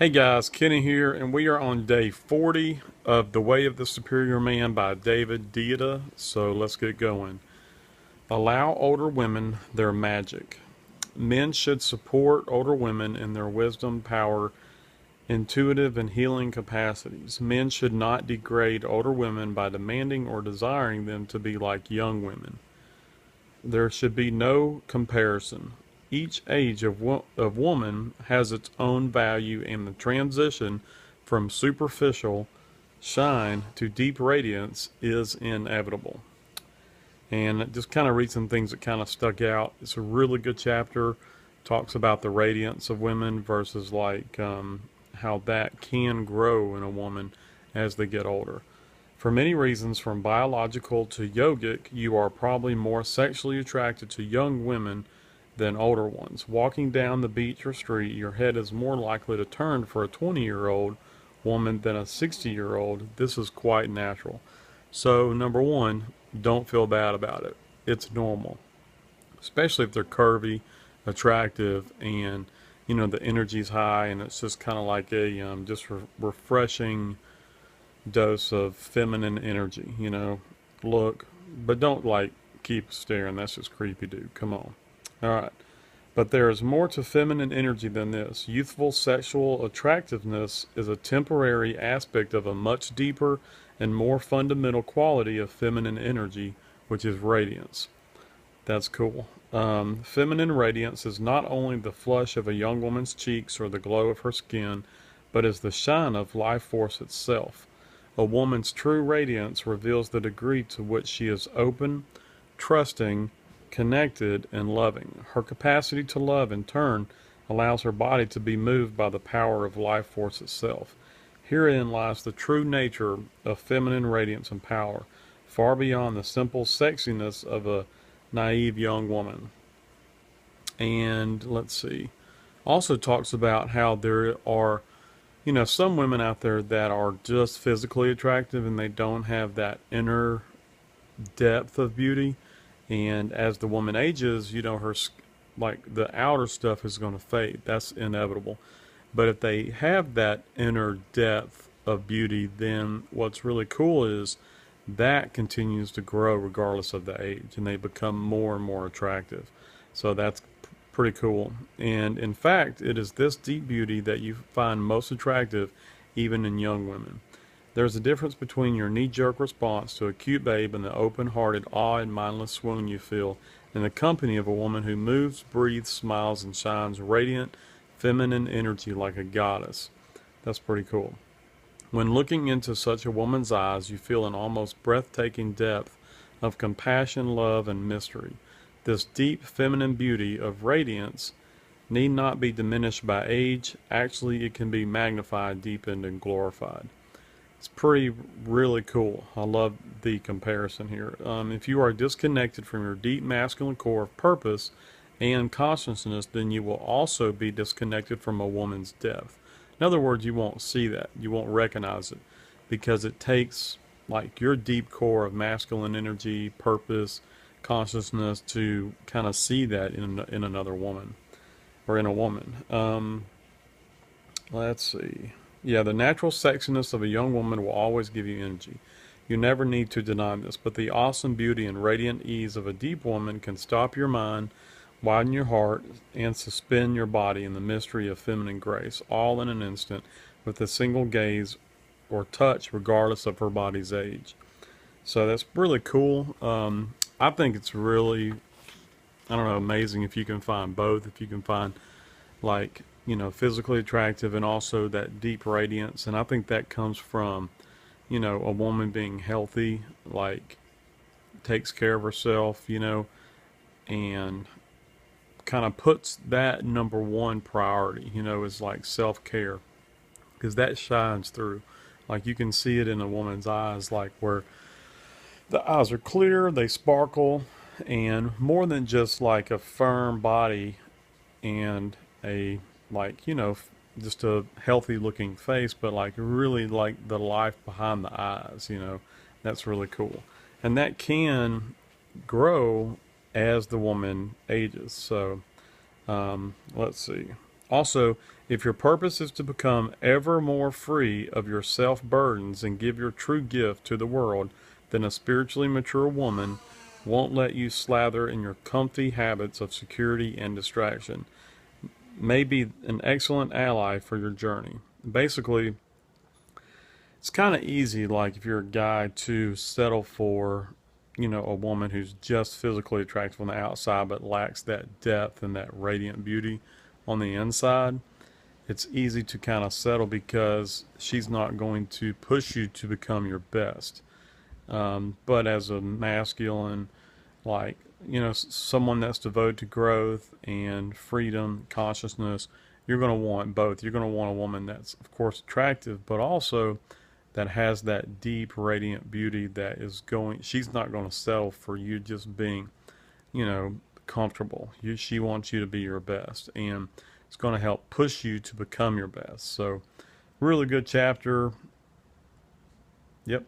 Hey guys, Kenny here, and we are on day 40 of The Way of the Superior Man by David Deida. So let's get going. Allow older women their magic. Men should support older women in their wisdom, power, intuitive, and healing capacities. Men should not degrade older women by demanding or desiring them to be like young women. There should be no comparison. Each age of woman has its own value, and the transition from superficial shine to deep radiance is inevitable. And just kind of read some things that kind of stuck out. It's a really good chapter. Talks about the radiance of women versus how that can grow in a woman as they get older. For many reasons, from biological to yogic, you are probably more sexually attracted to young women than older ones. Walking down the beach or street, your head is more likely to turn for a 20-year-old woman than a 60-year-old. This is quite natural. So, number one, don't feel bad about it. It's normal, especially if they're curvy, attractive, and the energy's high, and it's just kind of like a refreshing dose of feminine energy. Look, but don't keep staring. That's just creepy, dude. Come on. All right. But there is more to feminine energy than this. Youthful sexual attractiveness is a temporary aspect of a much deeper and more fundamental quality of feminine energy, which is radiance. That's cool. Feminine radiance is not only the flush of a young woman's cheeks or the glow of her skin, but is the shine of life force itself. A woman's true radiance reveals the degree to which she is open, trusting, connected, and loving. Her capacity to love, in turn, allows her body to be moved by the power of life force itself. Herein lies the true nature of feminine radiance and power, far beyond the simple sexiness of a naive young woman. And let's see. Also talks about how there are some women out there that are just physically attractive and they don't have that inner depth of beauty. And as the woman ages, her the outer stuff is going to fade. That's inevitable. But if they have that inner depth of beauty, then what's really cool is that continues to grow regardless of the age, and they become more and more attractive. So that's pretty cool. And in fact, it is this deep beauty that you find most attractive even in young women. There's a difference between your knee-jerk response to a cute babe and the open-hearted awe and mindless swoon you feel in the company of a woman who moves, breathes, smiles, and shines radiant feminine energy like a goddess. That's pretty cool. When looking into such a woman's eyes, you feel an almost breathtaking depth of compassion, love, and mystery. This deep feminine beauty of radiance need not be diminished by age. Actually, it can be magnified, deepened, and glorified. It's really cool. I love the comparison here. If you are disconnected from your deep masculine core of purpose and consciousness, then you will also be disconnected from a woman's depth. In other words, you won't see that. You won't recognize it because it takes your deep core of masculine energy, purpose, consciousness to kind of see that in another woman or in a woman. Let's see. Yeah, the natural sexiness of a young woman will always give you energy. You never need to deny this, but the awesome beauty and radiant ease of a deep woman can stop your mind, widen your heart, and suspend your body in the mystery of feminine grace, all in an instant, with a single gaze or touch, regardless of her body's age. So that's really cool. I think it's really, amazing if you can find both. If you can find physically attractive and also that deep radiance. And I think that comes from, a woman being healthy, takes care of herself, and kind of puts that number one priority, is self-care, because that shines through. You can see it in a woman's eyes, where the eyes are clear, they sparkle, and more than just a firm body and a just a healthy looking face, but really the life behind the eyes. That's really cool, and that can grow as the woman ages. So let's see. Also, If your purpose is to become ever more free of your self burdens and give your true gift to the world, then a spiritually mature woman won't let you slather in your comfy habits of security and distraction. May be an excellent ally for your journey. Basically, it's kind of easy, like if you're a guy, to settle for, a woman who's just physically attractive on the outside but lacks that depth and that radiant beauty on the inside. It's easy to kind of settle because she's not going to push you to become your best. But as a masculine, like, someone that's devoted to growth and freedom, consciousness, you're going to want both. You're going to want a woman that's, of course, attractive, but also that has that deep, radiant beauty that is going, she's not going to settle for you just being, comfortable. She wants you to be your best, and it's going to help push you to become your best. So, really good chapter. Yep.